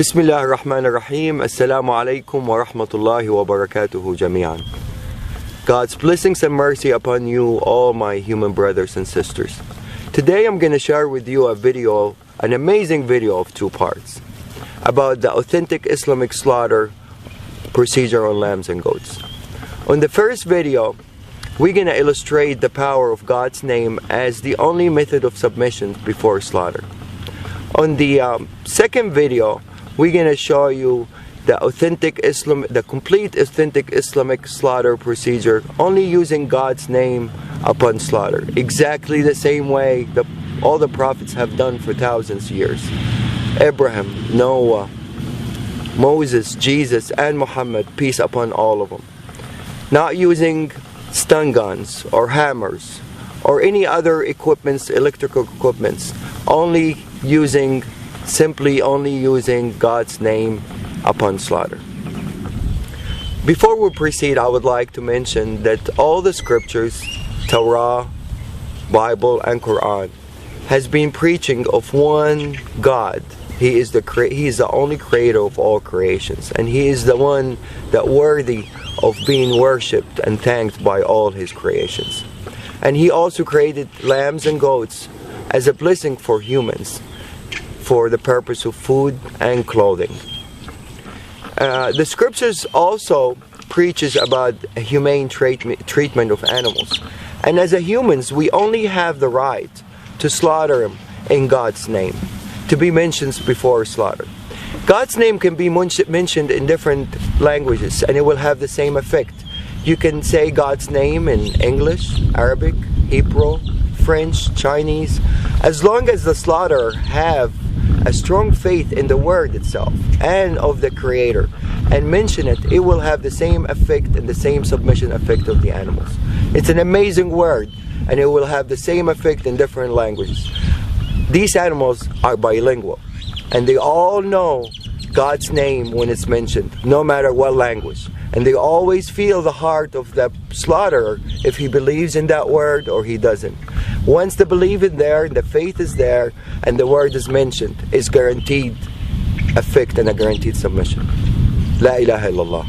Bismillah ar-Rahman ar-Rahim. Assalamu alaikum wa rahmatullahi wa barakatuhu jami'an. God's blessings and mercy upon you, all my human brothers and sisters. Today I'm going to share with you a video, an amazing video of 2 parts, about the authentic Islamic slaughter procedure on lambs and goats. On the first video, we're going to illustrate the power of God's name as the only method of submission before slaughter. On the second video, we're going to show you the complete authentic Islamic slaughter procedure, only using God's name upon slaughter, exactly the same way that all the prophets have done for thousands of years. Abraham, Noah, Moses, Jesus, and Muhammad, peace upon all of them. Not using stun guns or hammers or any other electrical equipments, simply only using God's name upon slaughter. Before we proceed, I would like to mention that all the scriptures, Torah, Bible, and Quran, has been preaching of one God. He is the only creator of all creations, and He is the one that worthy of being worshipped and thanked by all His creations. And He also created lambs and goats as a blessing for humans, for the purpose of food and clothing. The scriptures also preaches about a humane treatment of animals. And as humans, we only have the right to slaughter them in God's name, to be mentioned before slaughter. God's name can be mentioned in different languages and it will have the same effect. You can say God's name in English, Arabic, Hebrew, French, Chinese. As long as the slaughterer have a strong faith in the word itself and of the Creator and mention it, it will have the same effect and the same submission effect of the animals. It's an amazing word and it will have the same effect in different languages. These animals are bilingual and they all know God's name when it's mentioned, no matter what language. And they always feel the heart of the slaughterer if he believes in that word or he doesn't. Once the belief is there, the faith is there, and the word is mentioned, is guaranteed effect and a guaranteed submission. La ilaha illallah.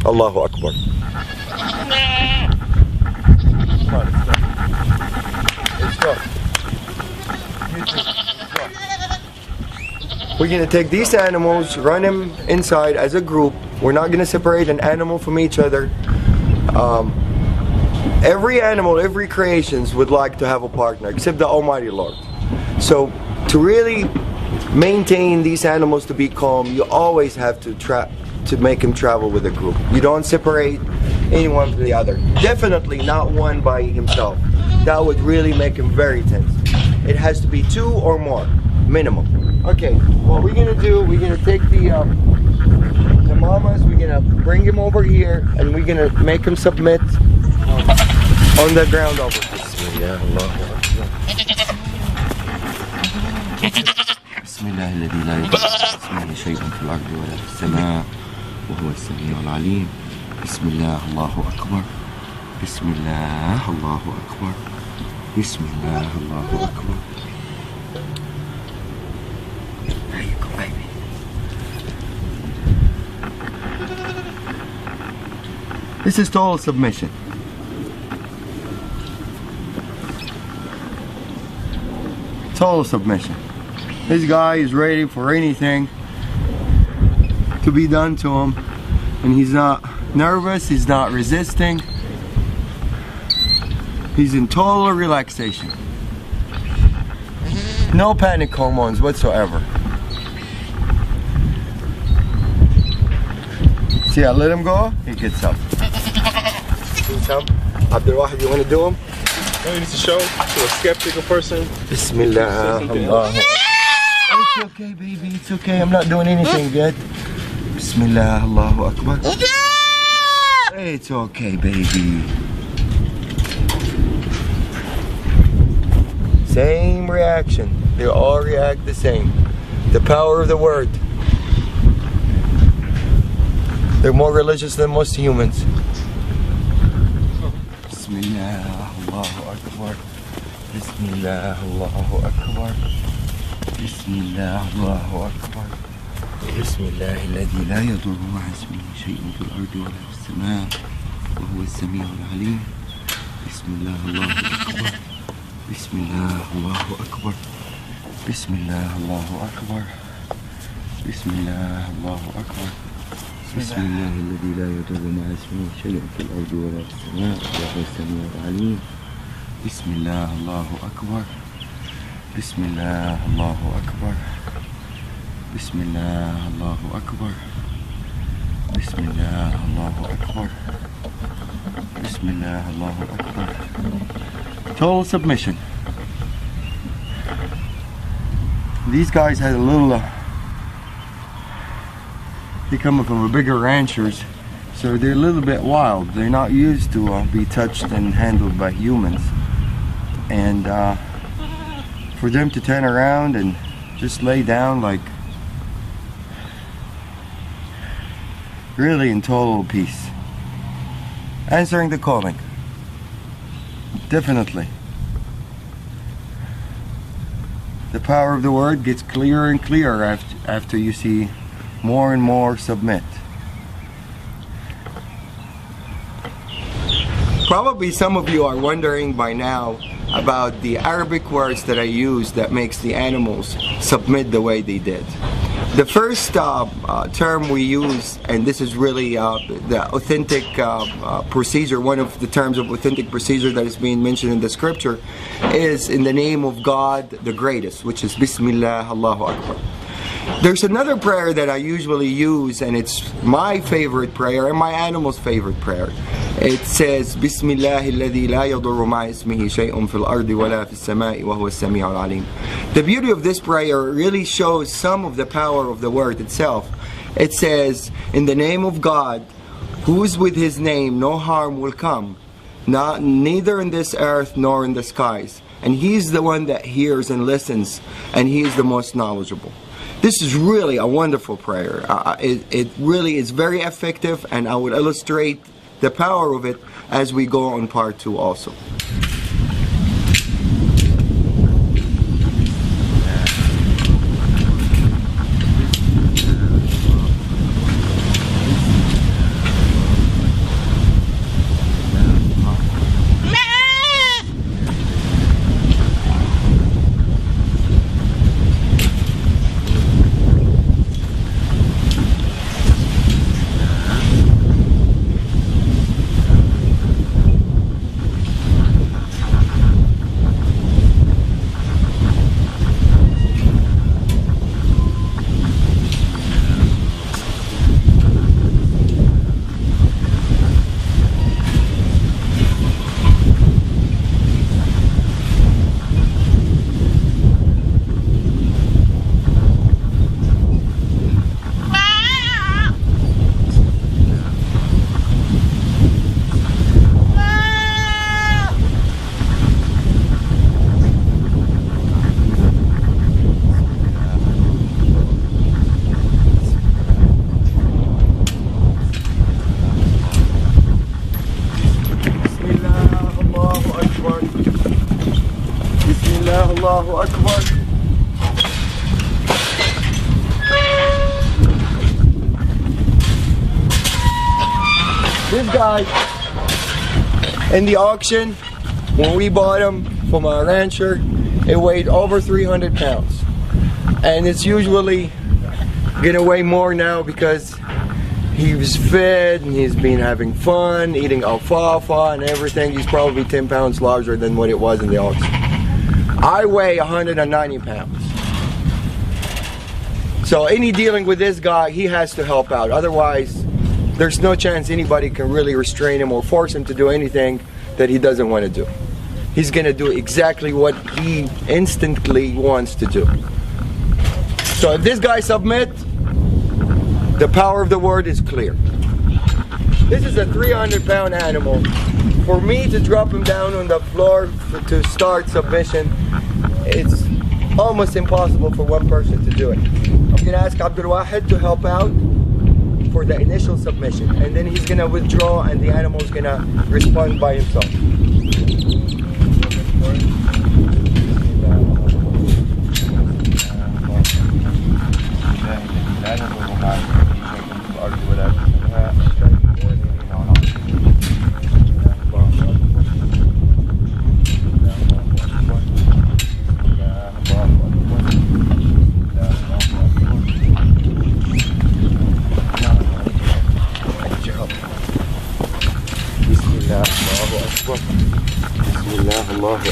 Allahu Akbar. Let's go. We're going to take these animals, run them inside as a group. We're not going to separate an animal from each other. Every animal, every creations would like to have a partner, except the Almighty Lord. So to really maintain these animals to be calm, you always have to make them travel with a group. You don't separate anyone from the other. Definitely not one by himself. That would really make him very tense. It has to be 2 or more, minimum. Okay, what we're gonna do, we're gonna take the mamas, we're gonna bring him over here, and we're gonna make him submit on the ground over here. بسم الله الذي لا يضر اسمه شيء في الأرض ولا في السماء وهو السميع العليم. بسم الله الله أكبر. بسم الله الله أكبر. بسم الله الله أكبر. There you go, baby. This is total submission. Total submission. This guy is ready for anything to be done to him, and he's not nervous, he's not resisting. He's in total relaxation. No panic hormones whatsoever. See, I let him go, he gets up. Gets up. Abdul Wahid, you want to do him? You need to show to a skeptical person. Bismillah. Allah. It's okay, baby. It's okay. I'm not doing anything yet. Bismillah. Allahu Akbar. It's okay, baby. Same reaction. They all react the same. The power of the word. They're more religious than most humans. Bismillah. Allahu Akbar. Bismillah. Allahu Akbar. Bismillah. Allahu Akbar. بسم الله الذي لا يضر مع اسمه شيء في الأرض ولا في السماء وهو السميع العليم. بسم الله الله أكبر. بسم الله الله أكبر. بسم الله الله أكبر. بسم الله الله أكبر. بسم الله الذي لا يضر مع اسمه شيء في الأرض ولا في السماء وهو السميع العليم. بسم الله الله أكبر. بسم الله الله أكبر. بسم الله الله أكبر. بسم الله الله أكبر. بسم الله الله أكبر. Total submission. These guys had a little they come from a bigger ranchers, so they're a little bit wild. They're not used to be touched and handled by humans, and for them to turn around and just lay down like really in total peace, answering the calling. Definitely the power of the word gets clearer and clearer after you see more and more submit. Probably some of you are wondering by now about the Arabic words that I use that makes the animals submit the way they did. The first term we use, and this is really the authentic procedure, one of the terms of authentic procedure that is being mentioned in the scripture, is in the name of God the greatest, which is Bismillah Allahu Akbar. There's another prayer that I usually use, and it's my favorite prayer and my animal's favorite prayer. It says Bismillah alladhi la yadurru ma'a ismihi shay'un fil ardi wa la fis sama'i wa huwa as-sami'ul 'alim. The beauty of this prayer really shows some of the power of the word itself. It says, in the name of God, who's with his name no harm will come, neither in this earth nor in the skies. And he's the one that hears and listens, and he is the most knowledgeable. This is really a wonderful prayer. It really is very effective, and I will illustrate the power of it as we go on part 2 also. Allahu Akbar. This guy in the auction, when we bought him from our rancher, it weighed over 300 pounds. And it's usually gonna weigh more now because he was fed and he's been having fun, eating alfalfa and everything. He's probably 10 pounds larger than what it was in the auction. I weigh 190 pounds. So any dealing with this guy, he has to help out. Otherwise, there's no chance anybody can really restrain him or force him to do anything that he doesn't want to do. He's going to do exactly what he instantly wants to do. So if this guy submit, the power of the word is clear. This is a 300-pound animal. For me to drop him down on the floor to start submission, it's almost impossible for one person to do it. I'm going to ask Abdul Wahid to help out for the initial submission, and then he's going to withdraw and the animal is going to respond by himself.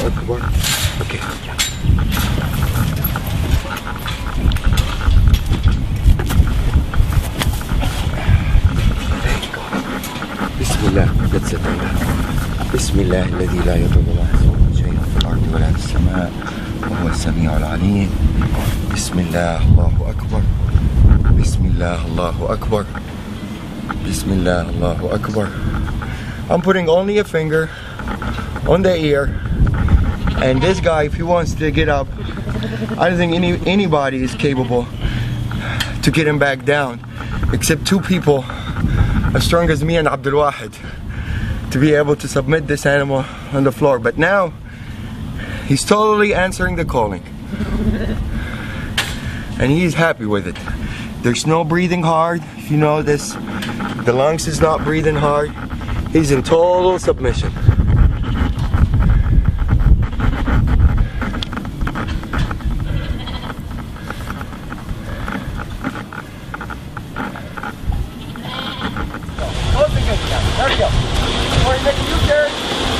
Akbar. Okay. Bismillah. That's it. Bismillah الذي لا يضر مع اسمه شيء في الأرض ولا في السماء وهو السميع العليم. Bismillah. Allahu Akbar. Bismillah. Allahu Akbar. Bismillah. Allahu Akbar. I'm putting only a finger on the ear, and this guy, if he wants to get up, I don't think anybody is capable to get him back down, except two people as strong as me and Abdul Wahid, to be able to submit this animal on the floor. But now he's totally answering the calling, and he's happy with it. There's no breathing hard. If you notice, the lungs is not breathing hard. He's in total submission.